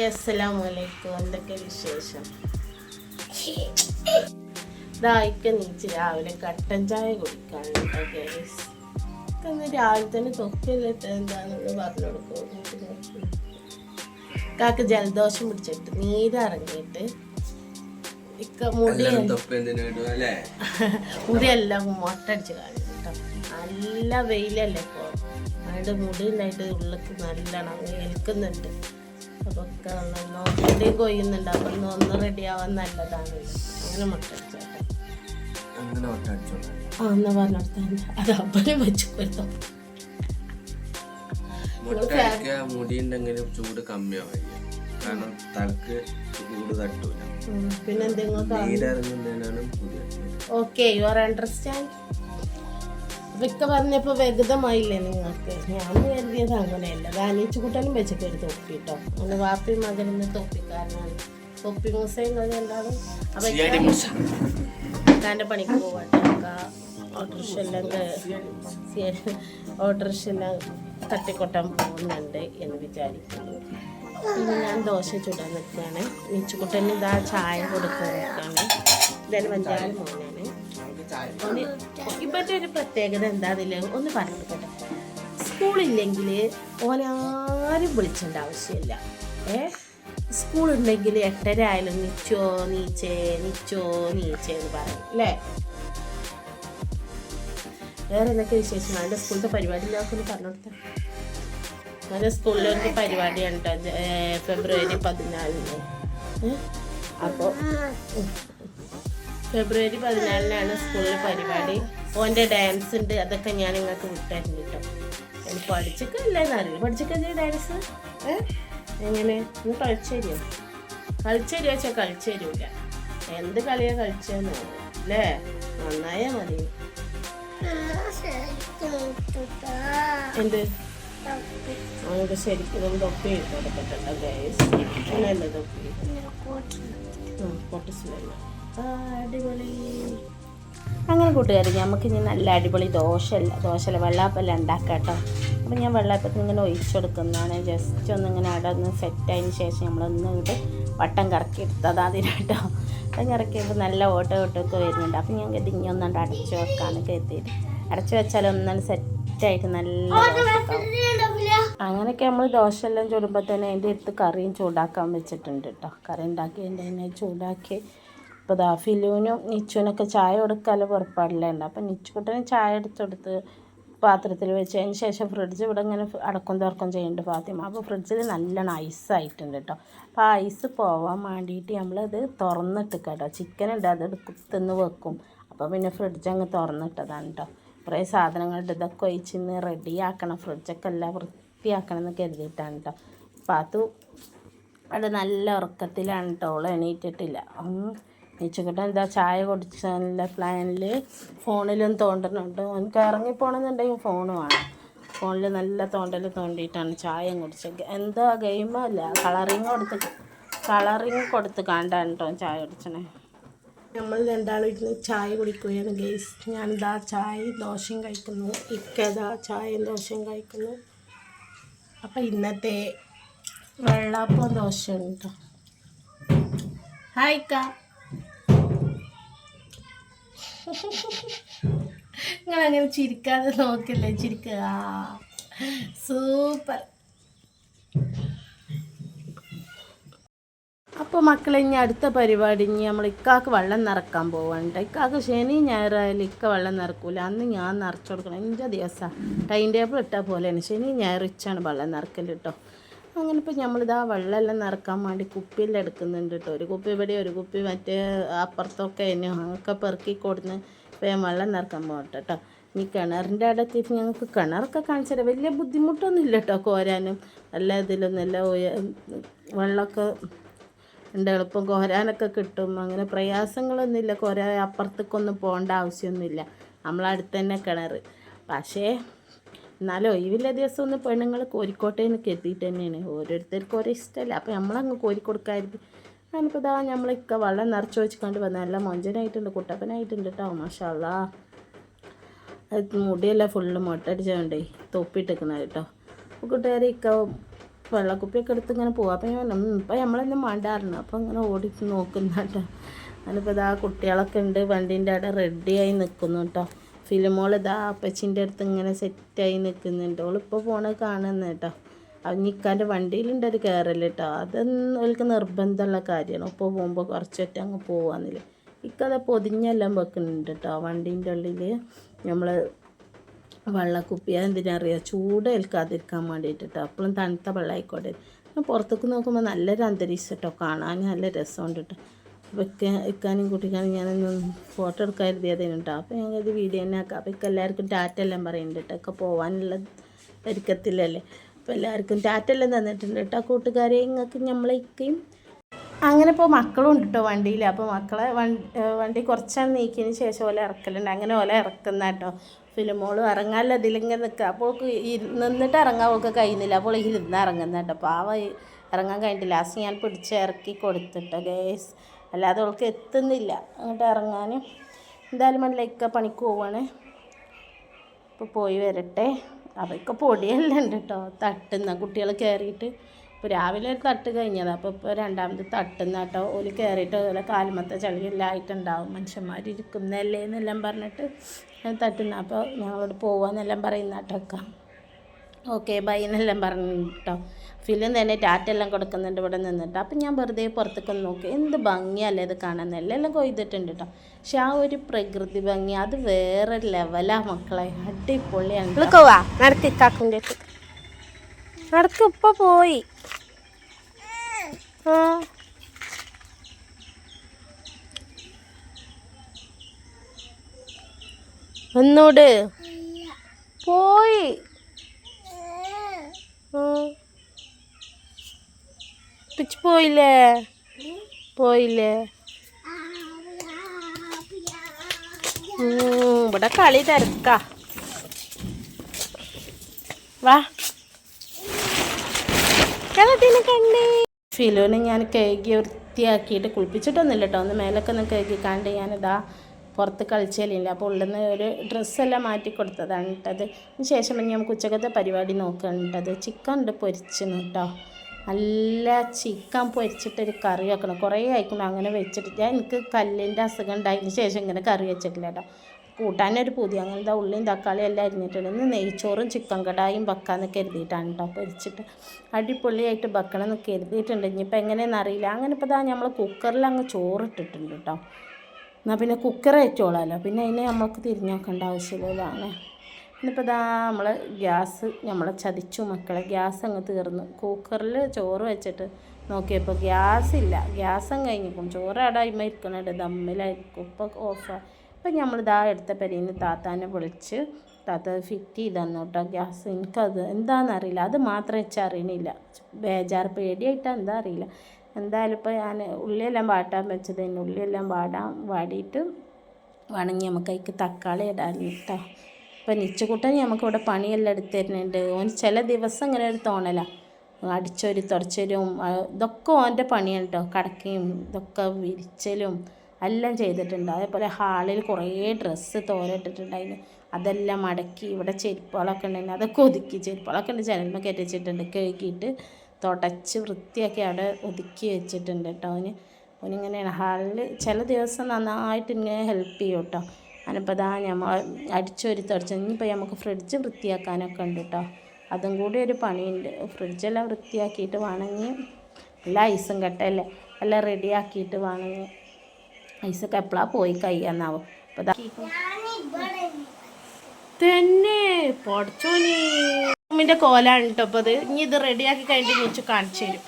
Hi അസ്സലാമലൈക്കും. എന്തൊക്കെ വിശേഷം? ഇതായിക്ക നീച്ച് രാവിലെ കട്ടൻ ചായ കുടിക്കാനുണ്ടോ ഗൈസ്? രാവിലെ തന്നെ തൊക്കിലിട്ട് എന്താണെന്ന് പറഞ്ഞു കൊടുക്കും. കാക്ക് ജലദോഷം പിടിച്ചിട്ട് നീരിറങ്ങിയിട്ട് മുടിയെല്ലാം മൊട്ടടിച്ച് കാണും കേട്ടോ. നല്ല വെയിലല്ലേ ഇപ്പോൾ, അതിൻ്റെ മുടി ഉണ്ടായിട്ട് ഉള്ളിലേക്ക് നല്ലോണം ഏൽക്കുന്നുണ്ട്. അപ്പോൾ മുടിയും കൊയ്യുന്നുണ്ട്. അപ്പം ഒന്ന് റെഡി ആവാൻ നല്ലതാണ്. അങ്ങനെ മൊട്ടടിച്ചോട്ടെ എന്നാ പറഞ്ഞോട്ടെ. അത് അപ്പനെ വെച്ച് കൊടുത്തോ. മുടി ഉണ്ടെങ്കിലും ചൂട് കമ്മിയാവും, കാരണം തലക്ക് ചൂട് തട്ടൂല. പിന്നെ എന്തെങ്കിലും ഓക്കെ, യു ആർ അണ്ടർസ്റ്റാൻഡ്. ഇതൊക്കെ പറഞ്ഞപ്പോൾ വ്യക്തമായില്ലേ നിങ്ങൾക്ക്? ഞാൻ കരുതിയത് അങ്ങനെയല്ല. ദാനീച്ചുകൂട്ടനും വെച്ചൊക്കെ ഒരു തൊപ്പി കേട്ടോ. അങ്ങനെ വാപ്പയും മകനും തൊപ്പിക്കാരനാണ്. തൊപ്പി മൂസയും എന്താണ് അക്കാൻ്റെ പണിക്ക് പോകട്ടെ. ഓട്ടോറിക്ഷെല്ലാം തട്ടിക്കൊട്ടാൻ പോകുന്നുണ്ട് എന്ന് വിചാരിക്കുന്നു. പിന്നെ ഞാൻ ദോശ ചുടാൻ നിൽക്കുകയാണ്. നീച്ചുകുട്ടന് ഇതാ ചായ കൊടുക്കാൻ നിൽക്കുകയാണ്. ഇതായാലും വഞ്ചാലും മോനാണ്. ഇപ്പോഴത്തെ ഒരു പ്രത്യേകത എന്താണെന്നില്ല ഒന്ന് പറഞ്ഞിട്ടെ. സ്കൂളില്ലെങ്കിൽ ഓനാരും വിളിച്ചേണ്ട ആവശ്യമില്ല. സ്കൂളുണ്ടെങ്കിൽ 8:30 ആയാലും നിച്ചോ നീച്ചേ എന്ന് പറയും അല്ലേ? വേറെ എന്തൊക്കെ വിശേഷം? അതിൻ്റെ സ്കൂളിലത്തെ പരിപാടിയിലൊക്കെ ഒന്ന് പറഞ്ഞു കൊടുത്തേ. അതിൻ്റെ സ്കൂളിലൊരു പരിപാടിയാണ് കേട്ടോ, ഫെബ്രുവരി 14. അപ്പോൾ ഫെബ്രുവരി 14 സ്കൂളിൽ പരിപാടി. ഓൻ്റെ ഡാൻസ് ഉണ്ട്, അതൊക്കെ ഞാൻ നിങ്ങൾക്ക് വിട്ടായിരുന്നു കേട്ടോ. എനിക്ക് പഠിച്ചൊക്കെയല്ലേന്ന് അറിയില്ല. പഠിച്ചൊക്കെ ഡാൻസ് എങ്ങനെ ഒന്ന് കളിച്ചു വെച്ചാൽ കളിച്ചു തരൂല. എന്ത് കളിയാണ് കളിച്ചതെന്ന് അല്ലേ? നന്നായാ മതി. എന്ത് നമുക്ക് ശരിക്കും തൊപ്പി കൊടുക്കട്ടോ ഗൈസ്. അങ്ങനെയല്ലേ തൊപ്പി? അടിപൊളി. അങ്ങനെ കൂട്ടുകാരി, നമുക്ക് ഇനി നല്ല അടിപൊളി ദോശയല്ല വെള്ളാപ്പല്ല ഉണ്ടാക്കാം കേട്ടോ. അപ്പം ഞാൻ വെള്ളാപ്പത്തിന് ഇങ്ങനെ ഒഴിച്ചു കൊടുക്കുന്നതാണ്. ജസ്റ്റ് ഒന്നിങ്ങനെ അവിടെ ഒന്ന് സെറ്റായതിന് ശേഷം നമ്മളൊന്ന് ഇങ്ങോട്ട് വട്ടം കറക്കി എടുത്തത് അതിനാട്ടോ. വട്ടം കറക്കിയപ്പോൾ നല്ല ഓട്ടമൊക്കെ വരുന്നുണ്ട്. അപ്പം ഞാൻ ഇനി ഒന്നുകൊണ്ട് അടച്ചു വെക്കാമെന്ന് കരുതിയിട്ട് അടച്ചു വെച്ചാൽ ഒന്നാണ് സെറ്റായിട്ട് നല്ല അങ്ങനെയൊക്കെ നമ്മൾ ദോശ എല്ലാം ചൂടുമ്പോൾ തന്നെ അതിൻ്റെ അടുത്ത് കറിയും ചൂടാക്കാൻ വെച്ചിട്ടുണ്ട് കേട്ടോ. കറി ഉണ്ടാക്കി അതിനെ ചൂടാക്കി. ഇപ്പോൾ ദാ ഫിലുവിനും നിച്ചുവിനൊക്കെ ചായ കൊടുക്കാനുള്ള പുറപ്പാടില്ലുണ്ട്. അപ്പം നിച്ചുകുട്ടന് ചായ എടുത്തെടുത്ത് പാത്രത്തിൽ വെച്ചതിന് ശേഷം ഫ്രിഡ്ജ് ഇവിടെ ഇങ്ങനെ അടക്കം തുറക്കം ചെയ്യുന്നുണ്ട് ഫാത്തിമ. അപ്പോൾ ഫ്രിഡ്ജിൽ നല്ലോണം ഐസായിട്ടുണ്ട് കേട്ടോ. അപ്പോൾ ആ ഐസ് പോവാൻ വേണ്ടിയിട്ട് നമ്മളത് തുറന്നിട്ട് കേട്ടോ. ചിക്കൻ ഉണ്ട്, അത് തിന്ന് വെക്കും. അപ്പോൾ പിന്നെ ഫ്രിഡ്ജ് അങ്ങ് തുറന്നിട്ടതാണ് കേട്ടോ. കുറേ സാധനങ്ങളുണ്ട്, ഇതൊക്കെ ഒഴിച്ചിന്ന് റെഡിയാക്കണം. ഫ്രിഡ്ജൊക്കെ എല്ലാം വൃത്തിയാക്കണം എന്ന് കരുതിയിട്ടാണ് കേട്ടോ. പാത്തു അവിടെ നല്ല ഉറക്കത്തിലാണ് കേട്ടോ. ഓൾ എണീറ്റിട്ടില്ല. നീച്ചുകിട്ടാൻ എന്താ ചായ കുടിച്ചാലുള്ള പ്ലാനിൽ ഫോണിലും തോണ്ടുന്നുണ്ട്. എനിക്ക് ഇറങ്ങിപ്പോണമെന്നുണ്ടെങ്കിൽ ഫോണ് വേണം. ഫോണിൽ നല്ല തോണ്ടിയിട്ടാണ് ചായ കുടിച്ചത്. എന്താ ഗെയിമല്ല, കളറിങ് കൊടുത്ത് കണ്ടാണ് കേട്ടോ ചായ കുടിച്ചണേ. നമ്മൾ രണ്ടാളും ഇരുന്ന് ചായ കുടിക്കുകയാണ് ഗെയ്സ്. ഞാനിതാ ചായയും ദോശയും കഴിക്കുന്നു. ഇക്കതാ ചായയും ദോശയും കഴിക്കുന്നു. അപ്പം ഇന്നത്തെ വെള്ളാപ്പം ദോശയാണ് കേട്ടോ. ഹായ് ഇക്ക, നിങ്ങളങ്ങനെ ചിരിക്കാതെ നോക്കില്ലേ? ചിരിക്കുക. സൂപ്പർ. അപ്പോൾ മക്കളെ, ഇനി അടുത്ത പരിപാടി ഇനി നമ്മൾ ഇക്കാക്ക് വെള്ളം നിറക്കാൻ പോവാണ്ട്. ഇക്കാക്ക് ശനി ഞായറായാലും ഇക്ക വെള്ളം നിറക്കൂല. അന്ന് ഞാൻ നിറച്ചു കൊടുക്കണം. എൻ്റെ ദിവസമാണ് ടൈം ടേബിൾ ഇട്ടാൽ പോലെയാണ്. ശനി ഞായർ ഇച്ചാണ് വെള്ളം നിറക്കൽ കേട്ടോ. അങ്ങനെ ഇപ്പോൾ നമ്മളിതാ വെള്ളമെല്ലാം നിറക്കാൻ വേണ്ടി കുപ്പിയെല്ലാം എടുക്കുന്നുണ്ട് കേട്ടോ. ഒരു കുപ്പി ഇവിടെ, ഒരു കുപ്പി മറ്റേ അപ്പുറത്തൊക്കെ അങ്ങനെയൊക്കെ പെറുക്കി കൊടുന്ന് ഇപ്പോൾ വെള്ളം നിറക്കാൻ പോകട്ടെ കേട്ടോ. ഇനി കിണറിൻ്റെ അവിടെ എത്തിയിട്ട് ഞങ്ങൾക്ക് കിണറൊക്കെ കാണിച്ചു തരാം. വലിയ ബുദ്ധിമുട്ടൊന്നും ഇല്ല കേട്ടോ കോരാനും. എല്ലാ ഇതിലൊന്നുമില്ല. വെള്ളമൊക്കെ ഉണ്ട്, എളുപ്പം കോരാനൊക്കെ കിട്ടും. അങ്ങനെ പ്രയാസങ്ങളൊന്നുമില്ല. അപ്പുറത്തേക്കൊന്നും പോകേണ്ട ആവശ്യമൊന്നുമില്ല. നമ്മളടുത്ത് തന്നെ കിണർ. പക്ഷേ എന്നാലും ഒഴിവില്ല ദിവസം ഒന്ന് പെണ്ണുങ്ങൾ കോരിക്കോട്ടെ എന്ന് കരുതിയിട്ട് തന്നെയാണ്. ഓരോരുത്തർക്കും ഓരോ ഇഷ്ടമല്ല. അപ്പോൾ നമ്മളങ്ങ് കോരിക്കൊടുക്കാതിരിക്കും. ഞാനിപ്പോൾ ഇതാ നമ്മളൊക്കെ വെള്ളം നിറച്ച് വെച്ചിക്കൊണ്ട് വന്ന് നല്ല മൊഞ്ചനായിട്ടുണ്ട്, കുട്ടപ്പനായിട്ടുണ്ട് കേട്ടോ. മാഷാ അല്ലാ. അത് മുടിയെല്ലാം ഫുള്ള് മൊട്ടടിച്ചുകൊണ്ടേ തൊപ്പിട്ടിരിക്കുന്നത് കേട്ടോ. കൂട്ടുകാരെ ഇക്ക വെള്ളക്കുപ്പിയൊക്കെ എടുത്ത് ഇങ്ങനെ പോവാം. അപ്പം ഞാൻ ഇപ്പം നമ്മളെന്നെ മാണ്ടാറുണ്ട്. അപ്പം ഇങ്ങനെ ഓടി നോക്കുന്ന കേട്ടോ. അതിനിപ്പോൾ ഇതാ കുട്ടികളൊക്കെ ഉണ്ട് വണ്ടീൻ്റെ അവിടെ റെഡിയായി നിൽക്കുന്നു കേട്ടോ. ഫിലിമോൾ ഇതാ അപ്പച്ചിൻ്റെ അടുത്ത് ഇങ്ങനെ സെറ്റായി നിൽക്കുന്നുണ്ട്. ഓളിപ്പോൾ പോണത് കാണുന്നു കേട്ടോ. അത് നിൽക്കാൻ്റെ വണ്ടിയിലുണ്ട് അത് കയറല് കേട്ടോ. അതൊന്നും അവർക്ക് നിർബന്ധമുള്ള കാര്യമാണ്. ഇപ്പോൾ പോകുമ്പോൾ കുറച്ചൊറ്റ അങ്ങ് പോവാന്നില്ല. ഇക്കത് പൊതിഞ്ഞെല്ലാം വെക്കുന്നുണ്ട് കേട്ടോ വണ്ടീൻ്റെ ഉള്ളിൽ. നമ്മൾ വെള്ളക്കുപ്പി എന്തിനറിയാം ചൂട് ഏൽക്കാതിരിക്കാൻ വേണ്ടിയിട്ട് കേട്ടോ. അപ്പോഴും തണുത്ത വെള്ളം ആയിക്കോട്ടെ. പുറത്തേക്ക് നോക്കുമ്പോൾ നല്ലൊരു അന്തരീക്ഷം കേട്ടോ, കാണാൻ നല്ല രസമുണ്ട് കേട്ടോ. അപ്പോൾ ഇക്കാനും കുട്ടിക്കാനും ഞാനൊന്ന് ഫോട്ടോ എടുക്കാൻ കരുതിയതേനു കേട്ടോ. അപ്പോൾ ഞാൻ കരുതി വീഡിയോ തന്നെ ആക്കാം. അപ്പോൾ എല്ലാവർക്കും ടാറ്റ എല്ലാം പറയുന്നുണ്ട് കേട്ടോ. ഒക്കെ പോകാനുള്ള ഒരുക്കത്തിലല്ലേ. അപ്പോൾ എല്ലാവർക്കും ടാറ്റ എല്ലാം തന്നിട്ടുണ്ട് കേട്ടോ കൂട്ടുകാരെ. ഇങ്ങൾക്ക് നമ്മളേക്കും അങ്ങനെ ഇപ്പോൾ മക്കളും ഉണ്ട് കേട്ടോ വണ്ടിയിൽ. അപ്പോൾ മക്കളെ വണ്ടി കുറച്ചാണ് നീക്കിയതിന് ശേഷം ഓല ഇറക്കലുണ്ട്. അങ്ങനെ ഓല ഇറക്കുന്ന കേട്ടോ. ഫിലിമോള് ഇറങ്ങാനല്ല ഇതിലിങ്ങനെ നിൽക്കുക. അപ്പോൾ നിന്നിട്ട് ഇറങ്ങാൻ അവൾക്ക് കഴിയുന്നില്ല. അപ്പോൾ ഇരുന്ന് ഇറങ്ങുന്ന കേട്ടോ. പാവ ഇറങ്ങാൻ കഴിഞ്ഞിട്ടില്ല. ലാസ്റ്റ് ഞാൻ പിടിച്ച് ഇറക്കി കൊടുത്തിട്ടോ ഗേസ്. അല്ലാതെ അവൾക്ക് എത്തുന്നില്ല അങ്ങോട്ട് ഇറങ്ങാൻ. എന്തായാലും മനസ്സിലാക്കുക പണിക്ക് പോവാണ്. ഇപ്പോൾ പോയി വരട്ടെ. അവർക്ക് പൊടിയെല്ലാം ഉണ്ട് കേട്ടോ തട്ടുന്ന കുട്ടികൾ കയറിയിട്ട്. ഇപ്പോൾ രാവിലെ ഒരു തട്ട് കഴിഞ്ഞതാണ്. അപ്പോൾ ഇപ്പോൾ രണ്ടാമത് തട്ടുന്ന കേട്ടോ. ഓല് കയറിയിട്ട് അതുപോലെ കാലുമത്തെ ചളിയെല്ലാം ആയിട്ടുണ്ടാവും. മനുഷ്യന്മാർ ഇരിക്കുന്നല്ലേ എന്നെല്ലാം പറഞ്ഞിട്ട് തട്ടുന്ന. അപ്പോൾ ഞങ്ങളോട് പോവാന്നെല്ലാം പറയുന്ന കേട്ടോ. ഓക്കെ ബൈ എന്നെല്ലാം പറഞ്ഞു കേട്ടോ. ഫിലിം തന്നെ ടാറ്റ എല്ലാം കൊടുക്കുന്നുണ്ട് ഇവിടെ നിന്നിട്ട്. അപ്പം ഞാൻ വെറുതെ പുറത്തേക്കൊന്ന് നോക്കി. എന്ത് ഭംഗിയല്ലേ ഇത് കാണാൻ. എല്ലാം കൊയ്തിട്ടുണ്ട് കേട്ടോ. പക്ഷെ ആ ഒരു പ്രകൃതി ഭംഗി അത് വേറെ ലെവലാ മക്കളെ. അടിപൊളിയാണ്. നടക്ക് ഇപ്പം പോയി. ഒന്നൂട് പോയി. പിച്ച് പോയില്ലേ പോയില്ലേ. ഇവിടെ കളി തിരക്കാ. വാ കണ്ടേ. ഫിലോനെ ഞാൻ കഴുകി വൃത്തിയാക്കിയിട്ട് കുളിപ്പിച്ചിട്ടൊന്നുമില്ല കേട്ടോ. ഒന്ന് മേലൊക്കെ ഒന്ന് കഴുകി കണ്ട് ഞാനിതാ പുറത്ത് കളിച്ചേലില്ല. അപ്പോൾ ഉള്ളിൽ നിന്ന് ഒരു ഡ്രസ്സെല്ലാം മാറ്റി കൊടുത്തതാണ് കേട്ടത്. അതിന് ശേഷം പിന്നെ നമുക്ക് ഉച്ചക്കത്തെ പരിപാടി നോക്കേണ്ടത്. ചിക്കൻ ഉണ്ട് പൊരിച്ചെന്ന് കേട്ടോ. നല്ല ചിക്കൻ പൊരിച്ചിട്ടൊരു കറി വെക്കണം. കുറേ ആയിക്കണം അങ്ങനെ വെച്ചിട്ട്. ഞാൻ എനിക്ക് കല്ലിൻ്റെ അസുഖം ഉണ്ടായതിന് ശേഷം ഇങ്ങനെ കറി വെച്ചിട്ടില്ല കേട്ടോ. കൂട്ടാനൊരു പുതിയ അങ്ങനത്തെ ഉള്ളിയും തക്കാളിയും എല്ലാം അരിഞ്ഞിട്ടുണ്ട്. ഇന്ന് നെയ്ച്ചോറും ചിക്കൻ കടായും വെക്കാമെന്ന് കരുതിയിട്ടാണ് കേട്ടോ. പൊരിച്ചിട്ട് അടിപൊളിയായിട്ട് വെക്കണം എന്ന് കരുതിയിട്ടുണ്ട്. ഇനിയിപ്പോൾ എങ്ങനെയെന്ന് അറിയില്ല. അങ്ങനെ ഇപ്പോൾ ഇതാ നമ്മൾ കുക്കറിൽ അങ്ങ് ചോറിട്ടിട്ടുണ്ട് കേട്ടോ. എന്നാൽ പിന്നെ കുക്കർ വെച്ചോളാമല്ലോ. പിന്നെ അതിനെ നമ്മൾക്ക് തിരിഞ്ഞു നോക്കേണ്ട ആവശ്യമില്ലാണ്. ഇന്നിപ്പോൾ ഇതാ നമ്മൾ ഗ്യാസ് നമ്മളെ ചതിച്ചു മക്കളെ. ഗ്യാസ് അങ്ങ് തീർന്നു. കുക്കറിൽ ചോറ് വെച്ചിട്ട് നോക്കിയപ്പോൾ ഗ്യാസില്ല. ഗ്യാസും കഴിഞ്ഞിരിക്കും. ചോറ് അവിടെ അയിമ ഇരിക്കണുണ്ട് ദമ്മിലായിരിക്കും. ഇപ്പോൾ ഓഫാണ്. അപ്പം നമ്മളിതാ എടുത്ത പെരീന്ന് താത്താനെ വിളിച്ച് താത്ത ഫിറ്റ് ചെയ്ത് തന്നു കേട്ടോ ഗ്യാസ്. എനിക്കത് എന്താണെന്നറിയില്ല. അത് മാത്രം വെച്ചറിയണില്ല. ബേജാറ് പേടിയായിട്ടാണ് എന്താ അറിയില്ല. എന്തായാലും ഇപ്പോൾ ഞാൻ ഉള്ളിയെല്ലാം വാട്ടാൻ വെച്ചത്. ഉള്ളിയെല്ലാം വാടിയിട്ട് വേണമെങ്കിൽ നമുക്ക് അതിക്ക് തക്കാളി ഇടാൻ കേട്ടോ. ഇപ്പം നിച്ചക്കൂട്ടൻ നമുക്കിവിടെ പണിയെല്ലാം എടുത്ത് തരുന്നുണ്ട്. ഓന് ചില ദിവസം ഇങ്ങനെ ഒരു തോന്നലാണ്. അടിച്ചൊരു തുടച്ചലും ഇതൊക്കെ ഓൻ്റെ പണിയാണ് കേട്ടോ. കടക്കയും ഇതൊക്കെ വിരിച്ചലും എല്ലാം ചെയ്തിട്ടുണ്ട്. അതേപോലെ ഹാളിൽ കുറേ ഡ്രസ്സ് തോരട്ടിട്ടുണ്ടായിരുന്നു. അതെല്ലാം മടക്കി ഇവിടെ ചെരുപ്പുകളൊക്കെ ഉണ്ടായിരുന്നു. അതൊക്കെ ഒതുക്കി ചെരുപ്പുകളൊക്കെ ഉണ്ട് ജനലിൽ കയറ്റി വെച്ചിട്ടുണ്ട്. കഴുകിയിട്ട് തുടച്ച് വൃത്തിയാക്കി അവിടെ ഒതുക്കി വെച്ചിട്ടുണ്ട് കേട്ടോ. ഓനിങ്ങനെയാണ് ഹാളിൽ ചില ദിവസം നന്നായിട്ട് ഇങ്ങനെ ഹെൽപ്പ് ചെയ്യും കേട്ടോ. അതിനിപ്പോൾ ഇതാ നമ്മൾ അടിച്ചൊരു തുടച്ച്. ഇനിയിപ്പോൾ നമുക്ക് ഫ്രിഡ്ജ് വൃത്തിയാക്കാനൊക്കെ ഉണ്ട് കേട്ടോ. അതും കൂടി ഒരു പണിയുണ്ട്. ഫ്രിഡ്ജെല്ലാം വൃത്തിയാക്കിയിട്ട് വേണമെങ്കിൽ നല്ല ഐസും കട്ടല്ലേ എല്ലാം റെഡിയാക്കിയിട്ട് വേണമെങ്കിൽ. ഐസൊക്കെ എപ്പോഴാണ് പോയി കഴിയാന്നാവും. അപ്പോൾ തന്നെ പൊടച്ചോനി ഉമ്മിൻ്റെ കോലാണ് കേട്ടോ. അപ്പോൾ അത് ഇനി ഇത് റെഡിയാക്കി കഴിഞ്ഞിട്ട് വെച്ച് കാണിച്ചു തരും.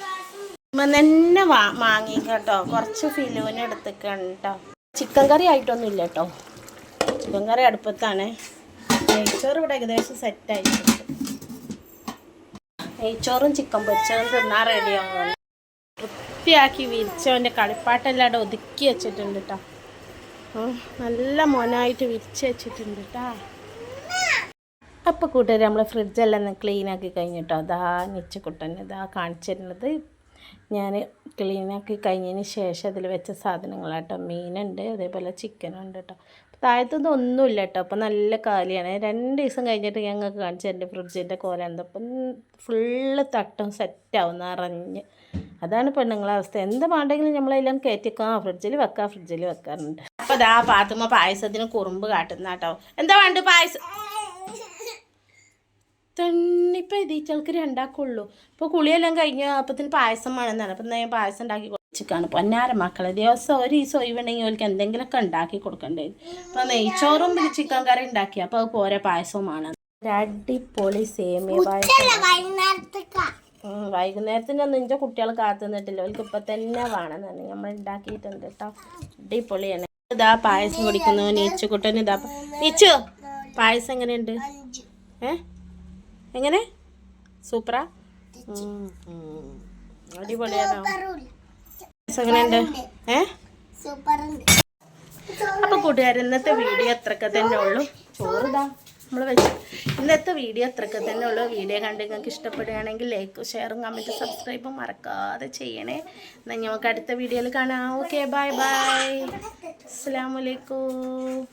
ഉമ്മ തന്നെ വാങ്ങി കേട്ടോ. കുറച്ച് ഫിലൂന് എടുത്തേക്കാണ് കേട്ടോ. ചിക്കൻ കറി ആയിട്ടൊന്നും ഇല്ല കേട്ടോ. ചിക്കൻ കറി അടുപ്പത്താണ്. നെയ്ച്ചോറ് ഇവിടെ ഏകദേശം സെറ്റായിട്ടുണ്ട്. നെയ്ച്ചോറും ചിക്കൻ പൊരിച്ചതും തിന്നാൻ റെഡിയാവുന്നു. വൃത്തിയാക്കി വിരിച്ചവൻ്റെ കളിപ്പാട്ടെല്ലാം അവിടെ ഒതുക്കി വെച്ചിട്ടുണ്ട് കേട്ടോ. നല്ല മോനായിട്ട് വിരിച്ച് വെച്ചിട്ടുണ്ട് കേട്ടോ. അപ്പോൾ കൂട്ടുകാർ നമ്മൾ ഫ്രിഡ്ജെല്ലാം ക്ലീനാക്കി കഴിഞ്ഞിട്ടോ. അതാ നിച്ചക്കുട്ടൻ ഇതാ കാണിച്ചിരുന്നത്. ഞാൻ ക്ലീനാക്കി കഴിഞ്ഞതിന് ശേഷം അതിൽ വെച്ച സാധനങ്ങളാട്ടോ. മീനുണ്ട്, അതേപോലെ ചിക്കനുണ്ട് കേട്ടോ. താഴത്തൊന്നും ഒന്നുമില്ല കേട്ടോ. അപ്പോൾ നല്ല കാലിയാണ്. 2 ദിവസം കഴിഞ്ഞിട്ട് ഞങ്ങൾക്ക് കാണിച്ചു എൻ്റെ ഫ്രിഡ്ജിൻ്റെ കോല എന്താ. അപ്പം ഫുള്ള് തട്ടും സെറ്റാവും നിറഞ്ഞ്. അതാണ് പെണ്ണുങ്ങളെ അവസ്ഥ. എന്ത് വേണ്ടെങ്കിലും നമ്മളെല്ലാം കയറ്റിക്കാം, ഫ്രിഡ്ജിൽ വെക്കാറുണ്ട്. അപ്പോൾ അതാ പാത്തുമ്മ പായസത്തിന് കുറുമ്പ് കാട്ടുന്ന കേട്ടോ. എന്താ വേണ്ട പായസം തണ്ണിപ്പോൾ എഴുതിച്ചൾക്ക് 2 ഇപ്പോൾ കുളിയെല്ലാം കഴിഞ്ഞ് അപ്പത്തിന് പായസം വേണമെന്നാണ്. അപ്പം ഞാൻ പായസം ഉണ്ടാക്കി ചിക്കാണ്. പൊന്നാര മക്കളെ ദിവസം ഒരു ദിവസം ഒഴിവുണ്ടെങ്കിൽ അവർക്ക് എന്തെങ്കിലുമൊക്കെ ഉണ്ടാക്കി കൊടുക്കണ്ടേ. അപ്പോൾ നെയ്ച്ചോറും ചിക്കൻ കറി ഉണ്ടാക്കി. അപ്പോൾ അത് പോരെ പായസവുമാണ്. അടിപൊളി സേമിയ പായസം. വൈകുന്നേരത്തിനൊന്നും ഇഞ്ച കുട്ടികൾ കാത്തു നിന്നിട്ടില്ല, അവർക്ക് ഇപ്പം തന്നെ വേണമെന്നാണ് നമ്മൾ ഉണ്ടാക്കിയിട്ടുണ്ട് കേട്ടോ. അടിപൊളിയാണ്. ഇതാ പായസം കുടിക്കുന്നു നീച്ചുകുട്ടൻ. ഇതാ നീച്ചു പായസം എങ്ങനെയുണ്ട്? എങ്ങനെ സൂപ്പറാ? അടിപൊളിയാണോ? എങ്ങനെയുണ്ട്? അപ്പോൾ കൂട്ടുകാർ ഇന്നത്തെ വീഡിയോ അത്രയൊക്കെ തന്നെ ഉള്ളൂ. ചോറിതാ നമ്മൾ വെച്ച് ഇന്നത്തെ വീഡിയോ അത്രയൊക്കെ തന്നെ ഉള്ളൂ. വീഡിയോ കണ്ട് നിങ്ങൾക്ക് ഇഷ്ടപ്പെടുകയാണെങ്കിൽ ലൈക്കും ഷെയറും കമൻറ്റും സബ്സ്ക്രൈബും മറക്കാതെ ചെയ്യണേ. എന്നാൽ നമുക്ക് അടുത്ത വീഡിയോയിൽ കാണാം. ഓക്കെ, ബൈ ബൈ, അസ്സലാമു അലൈക്കും.